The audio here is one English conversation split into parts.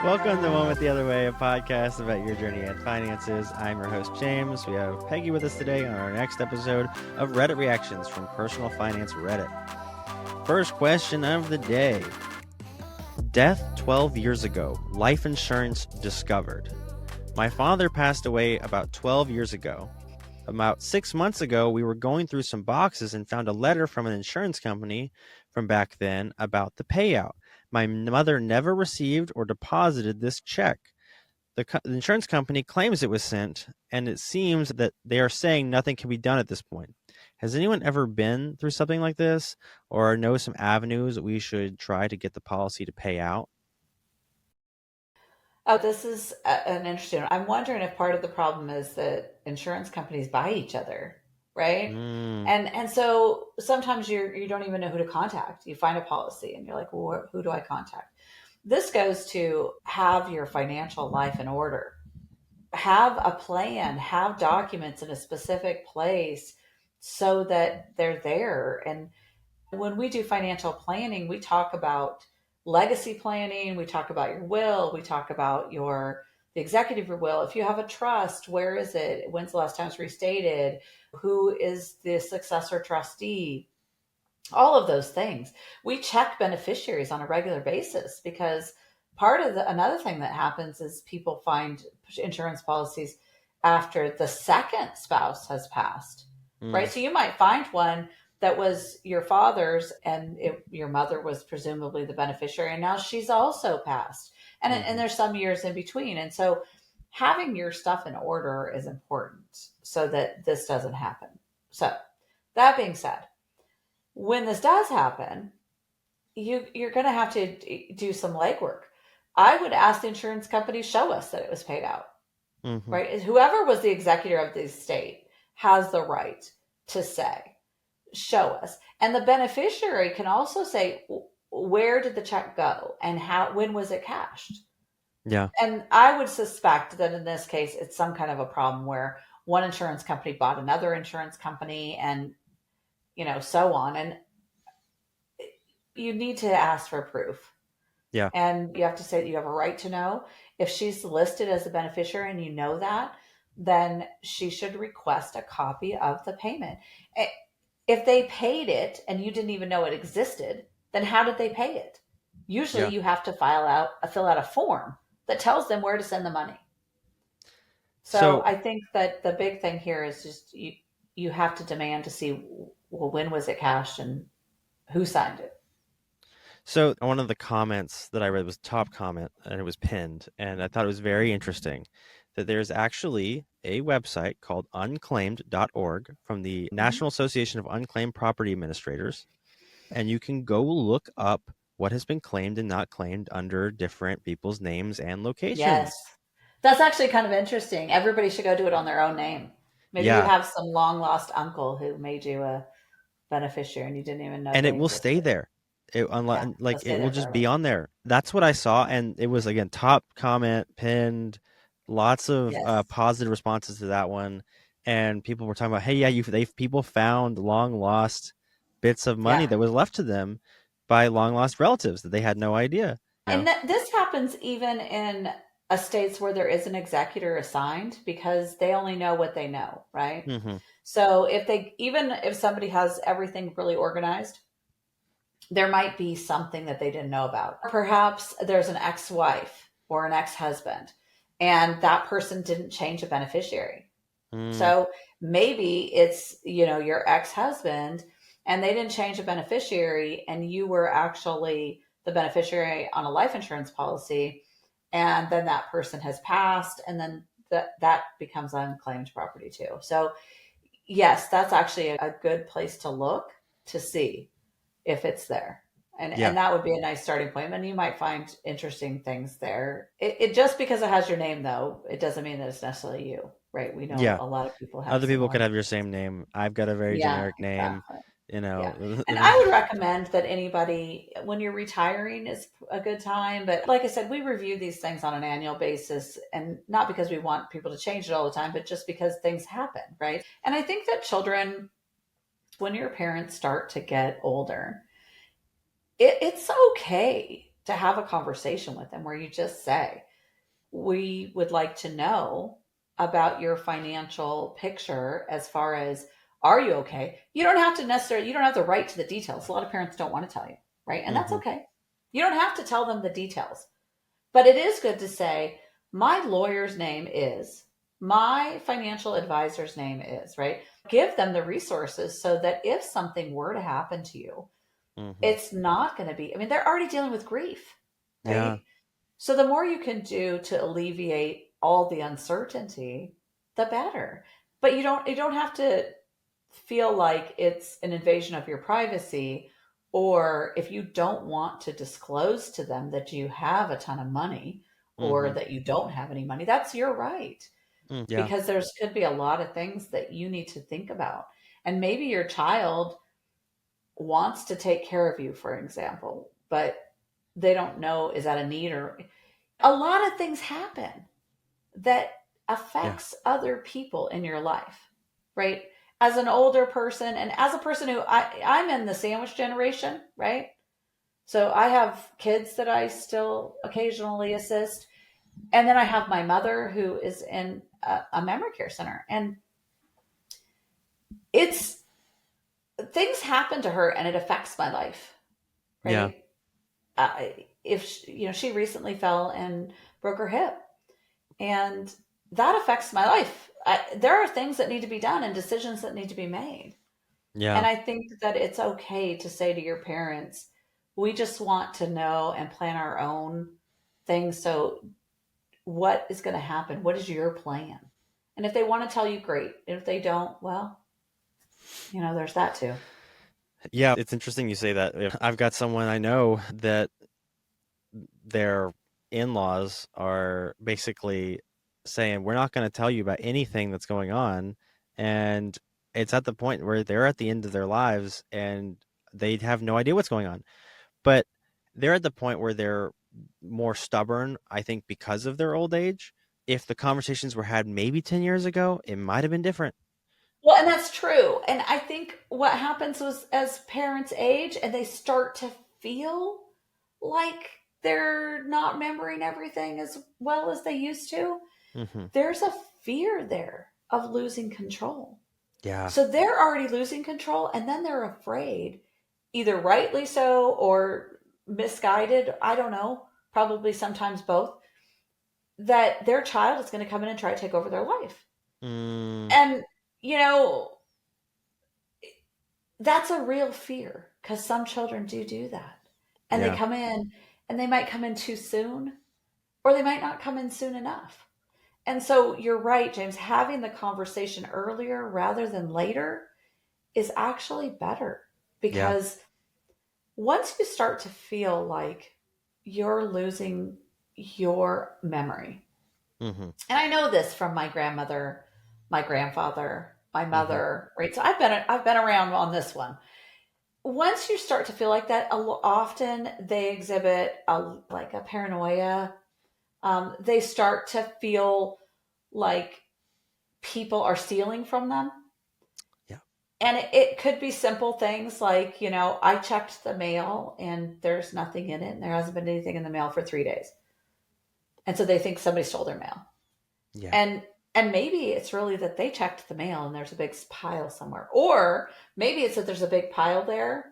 Welcome to One with the Other Way, a podcast about your journey in finances. I'm your host, James. We have Peggy with us today on our next episode of Reddit Reactions from Personal Finance Reddit. First question of the day. Death 12 years ago. Life insurance discovered. My father passed away about 12 years ago. About 6 months ago, we were going through some boxes and found a letter from an insurance company from back then about the payout. My mother never received or deposited this check. The insurance company claims it was sent, and it seems that they are saying nothing can be done at this point. Has anyone ever been through something like this, or know some avenues that we should try to get the policy to pay out? Oh, this is an interesting one. I'm wondering if part of the problem is that insurance companies buy each other, right? Mm, And so sometimes you don't even know who to contact. You find a policy and you're like, well, who do I contact? This goes to have your financial life in order. Have a plan, have documents in a specific place so that they're there. And when we do financial planning, we talk about legacy planning, we talk about your will, we talk about the executive will. If you have a trust, where is it? When's the last time it's restated? Who is the successor trustee? All of those things. We check beneficiaries on a regular basis because part of another thing that happens is people find insurance policies after the second spouse has passed, right? mm, So you might find one that was your father's and your mother was presumably the beneficiary and now she's also passed. And mm-hmm. there's some years in between. And so having your stuff in order is important so that this doesn't happen. So that being said, when this does happen, you're going to have to do some legwork. I would ask the insurance company show us that it was paid out, Mm-hmm. right? Whoever was the executor of the estate has the right to say, show us. And the beneficiary can also say, where did the check go and when was it cashed? Yeah. And I would suspect that in this case, it's some kind of a problem where one insurance company bought another insurance company and, so on. And you need to ask for proof. Yeah. And you have to say that you have a right to know. If she's listed as a beneficiary and you know that, then she should request a copy of the payment. If they paid it and you didn't even know it existed, then how did they pay it? Usually Yeah. you have to fill out a form that tells them where to send the money. So So I think that the big thing here is just you have to demand to see, well, when was it cashed and who signed it. So one of the comments that I read was top comment and it was pinned. And I thought it was very interesting that there's actually a website called unclaimed.org from the Mhm. National Association of Unclaimed Property Administrators. And you can go look up what has been claimed and not claimed under different people's names and Yes. locations. That's actually kind of interesting. Everybody should go do it on their own name. Maybe you Yeah. have some long lost uncle who made you a beneficiary and you didn't even know And it they will stay existed. there. Yeah, Like they'll it stay will there just be forever. on there. That's what I saw, and it was again top comment pinned. Lots of Yes. positive responses to that one, and people were talking about, hey, yeah, they people found long lost bits of money Yeah. that was left to them by long lost relatives that they had no idea. You And know. this happens even in estates where there is an executor assigned because they only know what they know, right? Mm-hmm. So even if somebody has everything really organized, there might be something that they didn't know about. Perhaps there's an ex-wife or an ex-husband and that person didn't change a beneficiary. Mm, So maybe it's, your ex-husband and they didn't change a beneficiary and you were actually the beneficiary on a life insurance policy and then that person has passed and then that becomes unclaimed property too. So yes, that's actually a good place to look to see if it's there. yeah. And that would be a nice starting point. And you might find interesting things there. It just because it has your name though, it doesn't mean that it's necessarily you, right? We know Yeah. a lot of people have Other people could similar. have your same name. I've got a very Yeah, generic name. exactly. You Yeah. know. And I would recommend that anybody, when you're retiring, is a good time. But like I said, we review these things on an annual basis, and not because we want people to change it all the time, but just because things happen, right? And I think that children, when your parents start to get older, it's okay. to have a conversation with them where you just say, we would like to know about your financial picture as far as, are you okay? You don't have to necessarily, you don't have to write to the details. A lot of parents don't want to tell you, right? And that's Mm-hmm. okay. You don't have to tell them the details, but it is good to say, my lawyer's name is, my financial advisor's name is, right? Give them the resources so that if something were to happen to you, Mm-hmm. it's not going to be, I mean, they're already dealing with grief, Yeah. right? So the more you can do to alleviate all the uncertainty, the better. But you don't have to feel like it's an invasion of your privacy, or if you don't want to disclose to them that you have a ton of money or Mm-hmm. that you don't have any money, that's your right. Yeah. Because there's could be a lot of things that you need to think about. And maybe your child wants to take care of you, for example, but they don't know, is that a need? Or a lot of things happen that Yeah. affects other people in your life, right? As an older person and as a person who I'm in the sandwich generation, right? So I have kids that I still occasionally assist. And then I have my mother who is in a memory care center. And it's things happen to her and it affects my life, Yeah. right? If she, she recently fell and broke her hip, and that affects my life. There are things that need to be done and decisions that need to be made. And Yeah. I think that it's okay to say to your parents, we just want to know and plan our own things. So, what is going to happen? What is your plan? And if they want to tell you, great. If they don't, well, there's that too. Yeah. It's interesting you say that. I've got someone I know that their in-laws are basically saying, we're not going to tell you about anything that's going on. And it's at the point where they're at the end of their lives and they have no idea what's going on. But they're at the point where they're more stubborn, I think, because of their old age. If the conversations were had maybe 10 years ago, it might have been different. Well, and that's true. And I think what happens was as parents age and they start to feel like they're not remembering everything as well as they used to, Hmm. there's a fear there of losing control. Yeah. So they're already losing control and then they're afraid, either rightly so or misguided, I don't know, probably sometimes both, that their child is going to come in and try to take over their life. Mm, And, you know, that's a real fear because some children do that. And they yeah. come in and they might come in too soon or they might not come in soon enough. And so you're right, James, having the conversation earlier rather than later is actually better Yeah. because once you start to feel like you're losing your memory, Hmm. and I know this from my grandmother, my grandfather, my Hmm. mother, right? So I've been around on this one. Once you start to feel like that, often they exhibit like a paranoia. They start to feel like people are stealing from them. Yeah. And it could be simple things like, I checked the mail and there's nothing in it and there hasn't been anything in the mail for 3 days. And so they think somebody stole their mail. Yeah. And and maybe it's really that they checked the mail and there's a big pile somewhere. Or maybe it's that there's a big pile there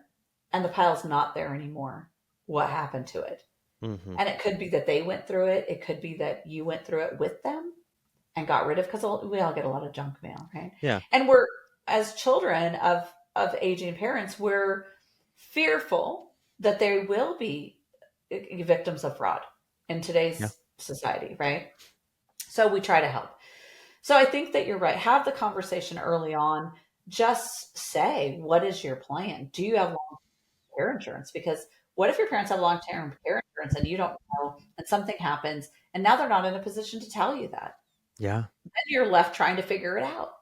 and the pile's not there anymore. What happened to it? Hmm. And it could be that they went through it. It could be that you went through it with them and got rid of, because we all get a lot of junk mail, right? Yeah. And we're, as children of aging parents, we're fearful that they will be victims of fraud in Yeah. today's society, right? So we try to help. So I think that you're right. Have the conversation early on. Just say, what is your plan? Do you have long-term care insurance? Because what if your parents have long-term care insurance and you don't know, and something happens, and now they're not in a position to tell you that? Yeah. Then you're left trying to figure it out.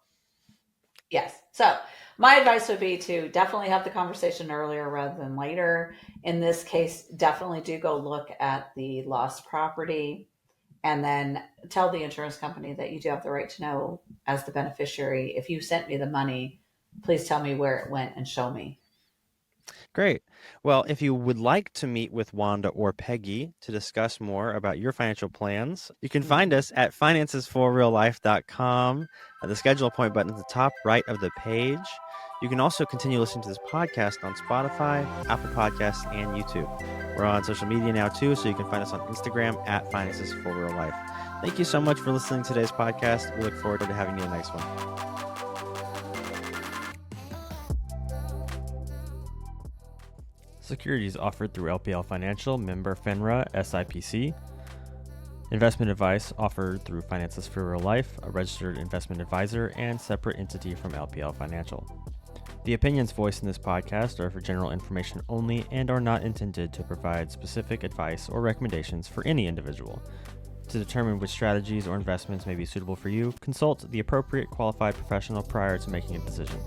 Yes. So my advice would be to definitely have the conversation earlier rather than later. In this case, definitely do go look at the lost property and then tell the insurance company that you do have the right to know, as the beneficiary, if you sent me the money, please tell me where it went and show me. Great. Well, if you would like to meet with Wanda or Peggy to discuss more about your financial plans, you can find us at financesforreallife.com. The schedule appointment button at the top right of the page. You can also continue listening to this podcast on Spotify, Apple Podcasts, and YouTube. We're on social media now too, so you can find us on Instagram at Finances for Real Life. Thank you so much for listening to today's podcast. We look forward to having you in the next one. Securities offered through LPL Financial, member FINRA, SIPC. Investment advice offered through Finances for Real Life, a registered investment advisor and separate entity from LPL Financial. The opinions voiced in this podcast are for general information only and are not intended to provide specific advice or recommendations for any individual. To determine which strategies or investments may be suitable for you, consult the appropriate qualified professional prior to making a decision.